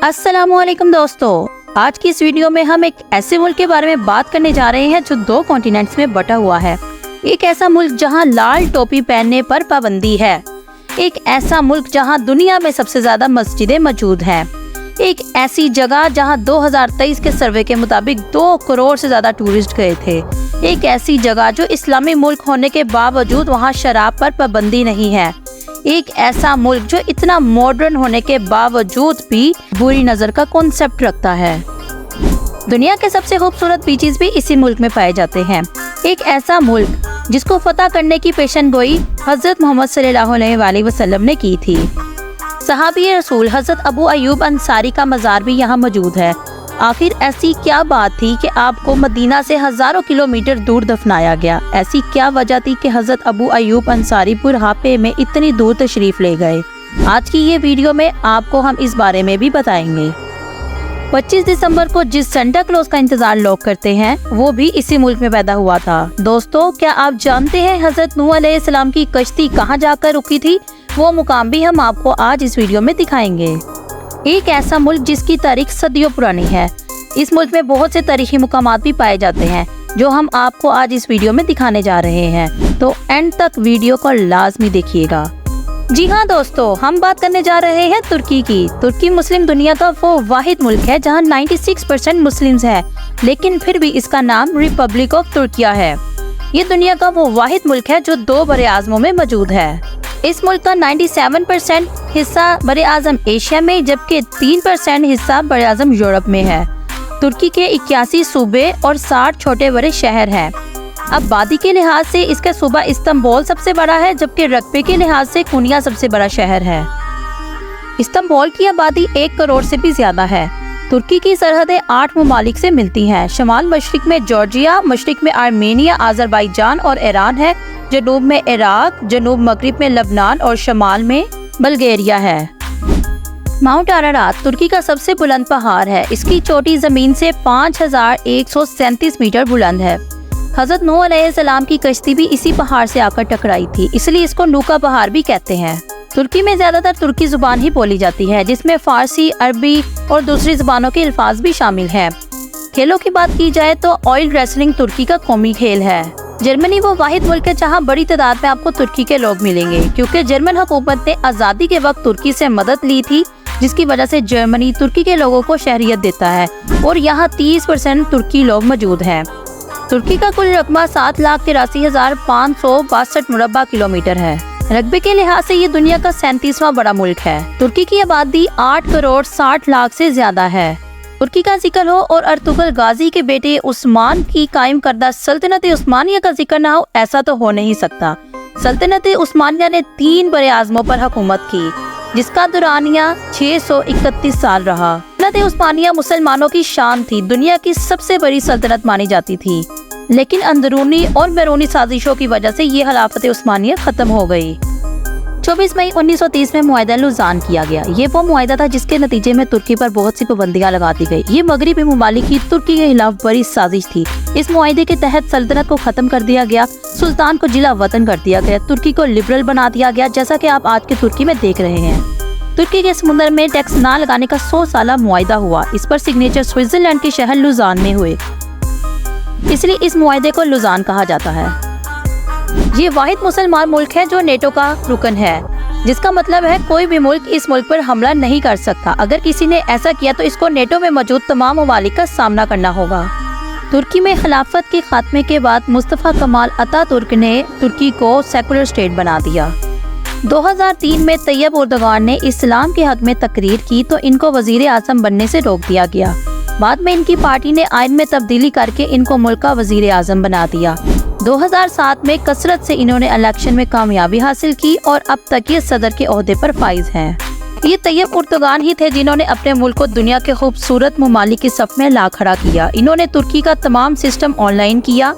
अस्सलामुअलैकुम दोस्तों, आज की इस वीडियो में हम एक ऐसे मुल्क के बारे में बात करने जा रहे हैं जो 2 कॉन्टिनेंट्स में बटा हुआ है। एक ऐसा मुल्क जहां लाल टोपी पहनने पर पाबंदी है। एक ऐसा मुल्क जहां दुनिया में सबसे ज्यादा मस्जिदें मौजूद हैं। एक ऐसी जगह जहां 2023 के सर्वे के मुताबिक 2 करोड़ से ज्यादा टूरिस्ट गए थे। एक ऐसी जगह जो इस्लामी मुल्क होने के बावजूद वहां शराब पर पाबंदी नहीं है। एक ऐसा मुल्क जो इतना मॉडर्न होने के बावजूद भी बुरी नजर का कॉन्सेप्ट रखता है। दुनिया के सबसे खूबसूरत बीचेस भी इसी मुल्क में पाए जाते हैं। एक ऐसा मुल्क जिसको फतह करने की पेशनगोई हजरत मोहम्मद सल्लल्लाहु अलैहि वसल्लम ने की थी। सहाबी रसूल हजरत अबू अयूब अंसारी का मज़ार भी यहाँ मौजूद है। आखिर ऐसी क्या बात थी कि आपको मदीना से हजारों किलोमीटर दूर दफनाया गया? ऐसी क्या वजह थी कि हजरत अबू अयूब अंसारी बुढ़ापे में इतनी दूर तशरीफ ले गए? आज की ये वीडियो में आपको हम इस बारे में भी बताएंगे। 25 दिसंबर को जिस सेंटा क्लॉज का इंतजार लोग करते हैं वो भी इसी मुल्क में पैदा हुआ था। दोस्तों, क्या आप जानते हैं हजरत नूह अलैहिस्सलाम की कश्ती कहाँ जाकर रुकी थी? वो मुकाम भी हम आपको आज इस वीडियो में दिखाएंगे। एक ऐसा मुल्क जिसकी तारीख सदियों पुरानी है। इस मुल्क में बहुत से तारीखी मुकामात भी पाए जाते हैं जो हम आपको आज इस वीडियो में दिखाने जा रहे हैं, तो एंड तक वीडियो को लाजमी देखिएगा। जी हाँ दोस्तों, हम बात करने जा रहे हैं तुर्की की। तुर्की मुस्लिम दुनिया का वो वाहिद मुल्क है जहाँ 96% मुस्लिम्स है, लेकिन फिर भी इसका नाम रिपब्लिक ऑफ तुर्किया है। ये दुनिया का वो वाहिद मुल्क है जो 2 बड़े आज़मों में मौजूद है। इस मुल्क का 97% हिस्सा बड़े आज़म एशिया में, जबकि 3% हिस्सा बड़े आज़म यूरोप में है। तुर्की के 81 सूबे और 60 छोटे बड़े शहर हैं। आबादी के लिहाज से इसका सूबा इस्तांबुल सबसे बड़ा है, जबकि रकबे के लिहाज से कोनिया सबसे बड़ा शहर है। इस्तांबुल की आबादी 1 करोड़ से भी ज्यादा है। तुर्की की सरहदें 8 ममालिक से मिलती हैं। शमाल मशरिक में जॉर्जिया, मशरिक में आर्मेनिया, अजरबैजान और ईरान है। जनूब में इराक, जनूब मगरिब में लबनान और शमाल में बल्गेरिया है। माउंट अरारात तुर्की का सबसे बुलंद पहाड़ है। इसकी चोटी जमीन से 5137 मीटर बुलंद है। हजरत नूह अलैहिस्सलाम की कश्ती भी इसी पहाड़ से आकर टकराई थी, इसलिए इसको नूका पहाड़ भी कहते हैं। तुर्की में ज्यादातर तुर्की जुबान ही बोली जाती है, जिसमें फारसी, अरबी और दूसरी जुबानों के अल्फाज भी शामिल हैं। खेलों की बात की जाए तो ऑयल रेसलिंग तुर्की का कौमी खेल है। जर्मनी वो वाहिद मुल्क है जहाँ बड़ी तादाद में आपको तुर्की के लोग मिलेंगे, क्योंकि जर्मन हुकूमत ने आज़ादी के वक्त तुर्की से मदद ली थी, जिसकी वजह से जर्मनी तुर्की के लोगों को शहरियत देता है और यहाँ 30% तुर्की लोग मौजूद हैं। तुर्की का कुल रकबा 7,83,562 मुरब्बा किलोमीटर है। रकबे के लिहाज से ये दुनिया का 37वां बड़ा मुल्क है। तुर्की की आबादी 8 करोड़ 60 लाख से ज्यादा है। तुर्की का जिक्र हो और अर्तुगल गाजी के बेटे उस्मान की कायम करदा सल्तनत उस्मानिया का जिक्र ना हो, ऐसा तो हो नहीं सकता। सल्तनत उस्मानिया ने 3 बड़े आज़मों पर हुकूमत की, जिसका दुरानिया 631 साल रहा। सल्तनत उस्मानिया मुसलमानों की शान थी, दुनिया की सबसे बड़ी सल्तनत मानी जाती थी, लेकिन अंदरूनी और बैरूनी साजिशों की वजह से ये खिलाफत उस्मानिया खत्म हो गई। 24 मई 1930 में मुआहिदा लुज़ान किया गया। ये वो मुआहिदा था जिसके नतीजे में तुर्की पर बहुत सी पाबंदियां लगा दी गई। ये मगरिबी ममालिक की तुर्की के खिलाफ बड़ी साजिश थी। इस मुआहिदे के तहत सल्तनत को खत्म कर दिया गया, सुल्तान को जिला वतन कर दिया गया, तुर्की को लिबरल बना दिया गया, जैसा कि आप आज के तुर्की में देख रहे हैं। तुर्की के समुद्र में टैक्स ना लगाने का 100 साला मुआहिदा हुआ। इस पर सिग्नेचर स्विट्जरलैंड के शहर लुज़ान में हुए, इसलिए इस मुआहिदे को लुज़ान कहा जाता है। ये वाहिद मुसलमान मुल्क है जो नेटो का रुकन है, जिसका मतलब है कोई भी मुल्क इस मुल्क पर हमला नहीं कर सकता। अगर किसी ने ऐसा किया तो इसको नेटो में मौजूद तमाम ममालिक का सामना करना होगा। तुर्की में खिलाफत के खात्मे के बाद मुस्तफा कमाल अतातुर्क ने तुर्की को सेकुलर स्टेट बना दिया। 2003 में तैयब एर्दोगान ने इस्लाम के हक में तकरीर की तो इनको वजीर आज़म बनने से रोक दिया गया। बाद में इनकी पार्टी ने आइन में तब्दीली करके इनको मुल्क का वजीर आज़म बना दिया। 2007 में कसरत से इन्होंने इलेक्शन में कामयाबी हासिल की और अब तक ये सदर के ओहदे पर फाइज हैं। ये तैयब एर्दोगान ही थे जिन्होंने अपने मुल्क को दुनिया के खूबसूरत ममालिक की सफ में ला खड़ा किया। इन्होंने तुर्की का तमाम सिस्टम ऑनलाइन किया,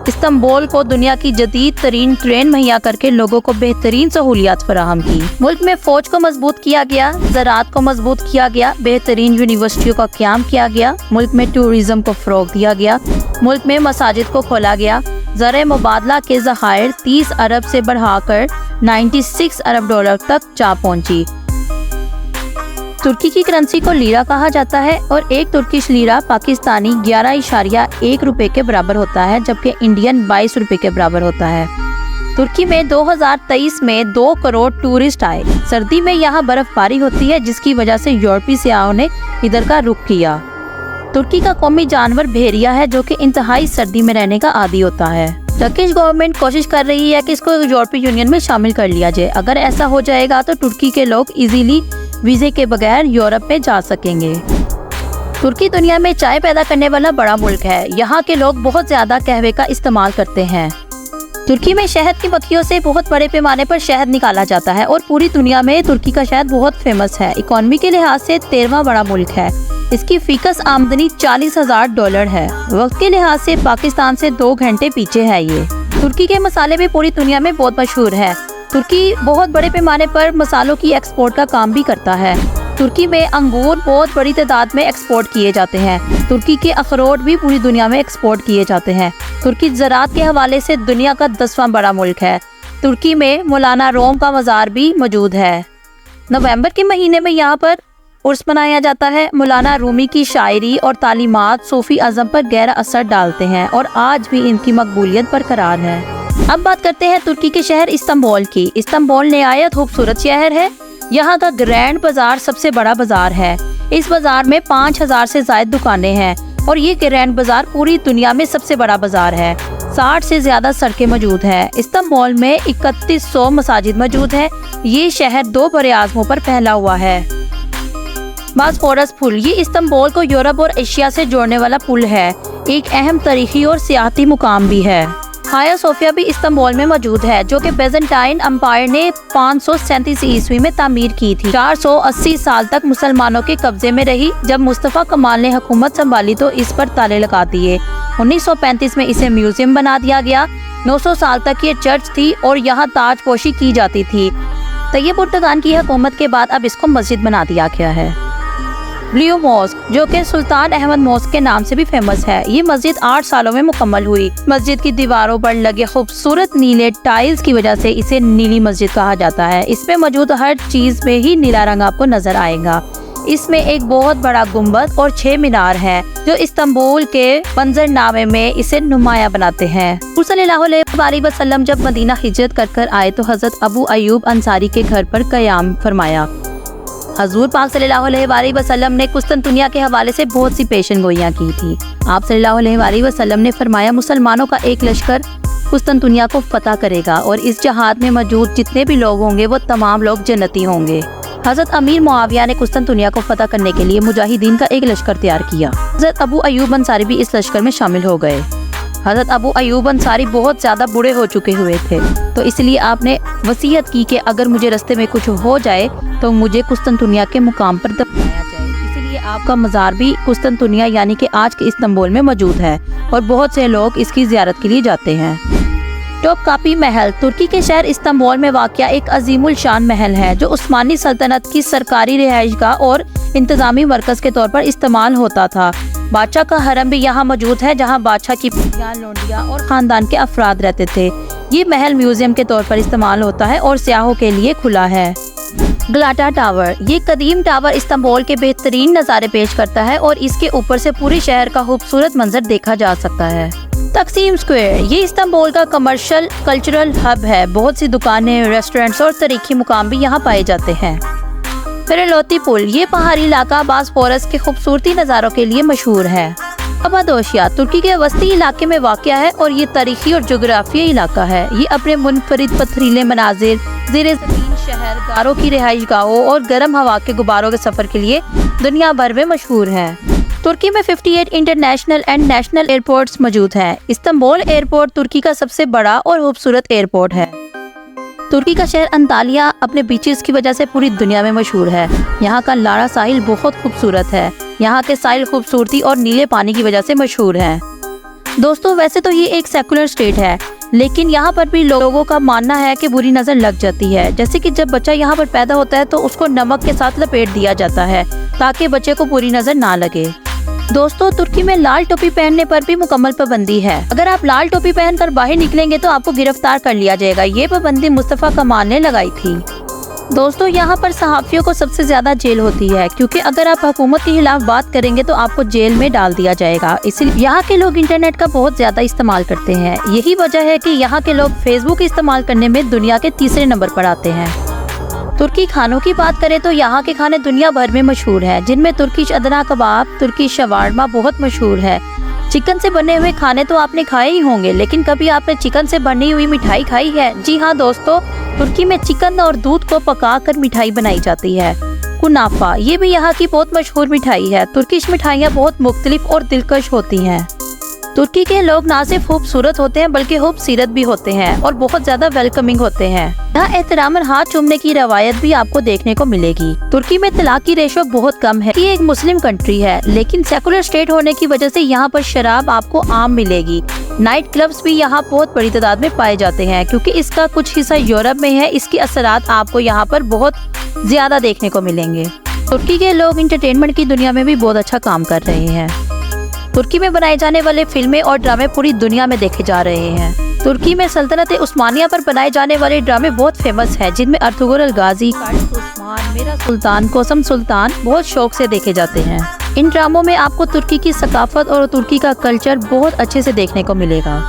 इस्तांबुल को दुनिया की जदीद तरीन ट्रेन मुहैया करके लोगों को बेहतरीन सहूलियात फराहम की। मुल्क में फौज को मजबूत किया गया, ज़राअत को मजबूत किया गया, बेहतरीन यूनिवर्सिटियों का क़याम किया गया, मुल्क में टूरिज्म को फ़रोग दिया गया, मुल्क में मसाजिद को खोला गया, ज़र मुबादला के ज़खायर 30 अरब से बढ़ाकर 96 अरब डॉलर तक जा पहुँची। तुर्की की करेंसी को लीरा कहा जाता है और एक तुर्किश लीरा पाकिस्तानी 11.1 रुपए के बराबर होता है, जबकि इंडियन 22 रुपए के बराबर होता है। तुर्की में 2023 में 2 करोड़ टूरिस्ट आए। सर्दी में यहाँ बर्फबारी होती है, जिसकी वजह से यूरोपीय सयाहों ने इधर का रुख किया। तुर्की का कौमी जानवर भेड़िया है, जो कि इंतहाई सर्दी में रहने का आदी होता है। टर्किश गवर्नमेंट कोशिश कर रही है कि इसको यूरोपीय यूनियन में शामिल कर लिया जाए। अगर ऐसा हो जाएगा तो तुर्की के लोग इजीली वीजे के बगैर यूरोप में जा सकेंगे। तुर्की दुनिया में चाय पैदा करने वाला बड़ा मुल्क है। यहाँ के लोग बहुत ज्यादा कहवे का इस्तेमाल करते हैं। तुर्की में शहद की मक्खियों से बहुत बड़े पैमाने पर शहद निकाला जाता है और पूरी दुनिया में तुर्की का शहद बहुत फेमस है। इकोनॉमी के लिहाज से 13वां बड़ा मुल्क है। इसकी फीकस आमदनी $40,000 है। वक्त के लिहाज से पाकिस्तान से 2 घंटे पीछे है ये। तुर्की के मसाले भी पूरी दुनिया में बहुत मशहूर है। तुर्की बहुत बड़े पैमाने पर मसालों की एक्सपोर्ट का काम भी करता है। तुर्की में अंगूर बहुत बड़ी तादाद में एक्सपोर्ट किए जाते हैं। तुर्की के अखरोट भी पूरी दुनिया में एक्सपोर्ट किए जाते हैं। तुर्की ज़राअत के हवाले से दुनिया का 10वां बड़ा मुल्क है। तुर्की में मौलाना रोम का मज़ार भी मौजूद है। नवंबर के महीने में यहाँ पर उर्स मनाया जाता है। मौलाना रूमी की शायरी और तालीमात सूफी अज़म पर गहरा असर डालते हैं और आज भी इनकी मकबूलियत बरकरार है। अब बात करते हैं तुर्की के शहर इस्तांबुल की। इस्तांबुल नहायत खूबसूरत शहर है। यहाँ का ग्रैंड बाजार सबसे बड़ा बाजार है। इस बाजार में 5000 से ज्यादा दुकानें हैं और ये ग्रैंड बाजार पूरी दुनिया में सबसे बड़ा बाजार है। 60 से ज्यादा सड़कें मौजूद है। इस्तांबुल में 3100 मसाजिद मौजूद है। ये शहर 2 बड़े आज़मों पर फैला हुआ है। बॉस्फोरस पुल, ये इस्तांबुल को यूरोप और एशिया से जोड़ने वाला पुल है। एक अहम तारीखी और सियाहती मुकाम भी है। हाया सोफिया भी इस्तांबुल में मौजूद है, जो कि बेज़ेंटाइन अम्पायर ने 537 ईस्वी में तामीर की थी। 480 साल तक मुसलमानों के कब्जे में रही। जब मुस्तफ़ा कमाल ने हुकूमत संभाली तो इस पर ताले लगा दिए। 1935 में इसे म्यूजियम बना दिया गया। 900 साल तक ये चर्च थी और यहाँ ताजपोशी की जाती थी। तैयब उर्दगान की हुकूमत के बाद अब इसको मस्जिद बना दिया गया है। ब्लू मॉस्क, जो कि सुल्तान अहमद मॉस्क के नाम से भी फेमस है, ये मस्जिद 8 सालों में मुकम्मल हुई। मस्जिद की दीवारों पर लगे खूबसूरत नीले टाइल्स की वजह से इसे नीली मस्जिद कहा जाता है। इसमें मौजूद हर चीज में ही नीला रंग आपको नजर आएगा। इसमें एक बहुत बड़ा गुम्बद और 6 मीनार हैं, जो इस्तांबुल के मंजरनामे में इसे नुमाया बनाते हैं। सल्लल्लाहु अलैहि वसल्लम जब मदीना हिजरत कर आए तो हजरत अबू अयूब अंसारी के घर पर क़याम फरमाया। हजूर पाक सल्लल्लाहु अलैहि वसल्लम ने कुस्तुनतुनिया के हवाले से बहुत सी पेशन गोइयाँ की थी। आप सल्लल्लाहु अलैहि वसल्लम ने फरमाया, मुसलमानों का एक लश्कर कुस्तुनतुनिया को फतह करेगा और इस जहाद में मौजूद जितने भी लोग होंगे वो तमाम लोग जन्नती होंगे। हजरत अमीर मुआविया ने कुस्तुनतुनिया को फतह करने के लिए मुजाहिदीन का एक लश्कर तैयार किया। हजरत अबू अयूब अंसारी भी इस लश्कर में शामिल हो गए। हजरत अबू अयूब अंसारी बहुत ज्यादा बूढ़े हो चुके हुए थे, तो इसलिए आपने वसीयत की कि अगर मुझे रास्ते में कुछ हो जाए तो मुझे कुस्तुनतुनिया के मुकाम पर दफनाया जाए। इसलिए आपका मज़ार भी कुस्तुनतुनिया यानी कि आज के इस्तांबुल में मौजूद है और बहुत से लोग इसकी ज़ियारत के लिए जाते हैं। टॉपकापी महल, तुर्की के शहर इस्तांबुल में वाक़या एक अजीमुल शान महल है, जो उस्मानी सल्तनत की सरकारी रिहाइशगाह और इंतज़ामी मरकज़ के तौर पर इस्तेमाल होता था। बादशाह का हरम भी यहाँ मौजूद है, जहाँ बादशाह की बेटियां, लोंडियां और ख़ानदान के अफराद रहते थे। ये महल म्यूजियम के तौर पर इस्तेमाल होता है और सियाहों के लिए खुला है। गलाटा टावर, ये कदीम टावर इस्तांबुल के बेहतरीन नज़ारे पेश करता है और इसके ऊपर से पूरे शहर का खूबसूरत मंजर देखा जा सकता है। तकसीम स्क्वायर, ये इस्तांबुल का कमर्शियल कल्चरल हब है। बहुत सी दुकानें, रेस्टोरेंट्स और तारीखी मुकाम भी यहाँ पाए जाते हैं। फेरेलोती पुल, ये पहाड़ी इलाका बॉस्फोरस के खूबसूरती नज़ारों के लिए मशहूर है। कपाडोशिया तुर्की के वस्ती इलाके में वाक़या है और ये तारीखी और जोग्राफियाई इलाका है। ये अपने मुनफरिद पथरीले मनाजिर, ज़ेरे ज़मीन शहर, गारों की रिहाइशगाहों और गर्म हवा के गुब्बारों के सफ़र के लिए दुनिया भर में मशहूर है। तुर्की में 58 इंटरनेशनल एंड नेशनल एयरपोर्ट्स मौजूद हैं। इस्तांबुल एयरपोर्ट तुर्की का सबसे बड़ा और खूबसूरत एयरपोर्ट है। तुर्की का शहर अंतालिया अपने बीचेस की वजह से पूरी दुनिया में मशहूर है। यहाँ का लारा साहिल बहुत खूबसूरत है। यहाँ के साहिल खूबसूरती और नीले पानी की वजह से मशहूर हैं। दोस्तों, वैसे तो ये एक सेकुलर स्टेट है, लेकिन यहाँ पर भी लोगों का मानना है कि बुरी नज़र लग जाती है। जैसे कि जब बच्चा यहाँ पर पैदा होता है तो उसको नमक के साथ लपेट दिया जाता है ताकि बच्चे को बुरी नज़र ना लगे। दोस्तों, तुर्की में लाल टोपी पहनने पर भी मुकम्मल पाबंदी है। अगर आप लाल टोपी पहनकर बाहर निकलेंगे तो आपको गिरफ्तार कर लिया जाएगा। ये पाबंदी मुस्तफ़ा कमाल ने लगाई थी। दोस्तों यहाँ पर सहाफ़ियों को सबसे ज्यादा जेल होती है, क्योंकि अगर आप हुकूमत के खिलाफ बात करेंगे तो आपको जेल में डाल दिया जाएगा। इसलिए यहाँ के लोग इंटरनेट का बहुत ज्यादा इस्तेमाल करते हैं। यही वजह है कि यहाँ के लोग फेसबुक इस्तेमाल करने में दुनिया के तीसरे नंबर पर आते हैं। तुर्की खानों की बात करें तो यहाँ के खाने दुनिया भर में मशहूर है, जिनमें तुर्किश अदना कबाब, तुर्किश शवारमा बहुत मशहूर है। चिकन से बने हुए खाने तो आपने खाए ही होंगे, लेकिन कभी आपने चिकन से बनी हुई मिठाई खाई है? जी हाँ दोस्तों, तुर्की में चिकन और दूध को पकाकर मिठाई बनाई जाती है। कुनाफा, ये भी यहाँ की बहुत मशहूर मिठाई है। तुर्किश मिठाइयाँ बहुत मुख्तलिफ और दिलकश होती हैं। तुर्की के लोग ना सिर्फ खूबसूरत होते हैं बल्कि खूबसीरत भी होते हैं और बहुत ज्यादा वेलकमिंग होते हैं। यहाँ एहतरामन हाथ चूमने की रवायत भी आपको देखने को मिलेगी। तुर्की में तलाक की रेशो बहुत कम है। ये एक मुस्लिम कंट्री है, लेकिन सेकुलर स्टेट होने की वजह से यहाँ पर शराब आपको आम मिलेगी। नाइट क्लब्स भी यहाँ बहुत बड़ी तादाद में पाए जाते हैं, क्योंकि इसका कुछ हिस्सा यूरोप में है। इसके असरात आपको यहाँ पर बहुत ज्यादा देखने को मिलेंगे। तुर्की के लोग इंटरटेनमेंट की दुनिया में भी बहुत अच्छा काम कर रहे हैं। तुर्की में बनाए जाने वाले फिल्में और ड्रामे पूरी दुनिया में देखे जा रहे हैं। तुर्की में सल्तनत उस्मानिया पर बनाए जाने वाले ड्रामे बहुत फेमस है, जिनमें अर्तुगरुल अल गाजी, उस्मान, मेरा सुल्तान, कोसम सुल्तान बहुत शौक से देखे जाते हैं। इन ड्रामों में आपको तुर्की की सकाफत और तुर्की का कल्चर बहुत अच्छे से देखने को मिलेगा।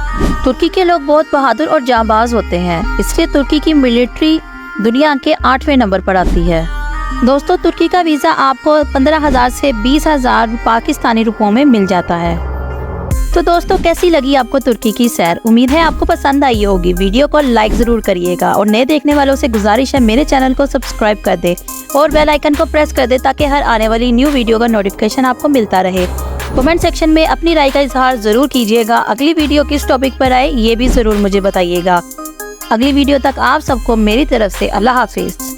तुर्की के लोग बहुत बहादुर और जांबाज होते हैं, इसलिए तुर्की की मिलिट्री दुनिया के 8वें नंबर पर आती है। दोस्तों, तुर्की का वीज़ा आपको 15,000 से 20,000 पाकिस्तानी रुपयों में मिल जाता है। तो दोस्तों, कैसी लगी आपको तुर्की की सैर? उम्मीद है आपको पसंद आई होगी। वीडियो को लाइक ज़रूर करिएगा और नए देखने वालों से गुजारिश है मेरे चैनल को सब्सक्राइब कर दे और बेल आइकन को प्रेस कर दे, ताकि हर आने वाली न्यू वीडियो का नोटिफिकेशन आपको मिलता रहे। कमेंट सेक्शन में अपनी राय का इजहार ज़रूर कीजिएगा। अगली वीडियो किस टॉपिक पर आए ये भी ज़रूर मुझे बताइएगा। अगली वीडियो तक आप सबको मेरी तरफ से अल्लाह हाफिज़।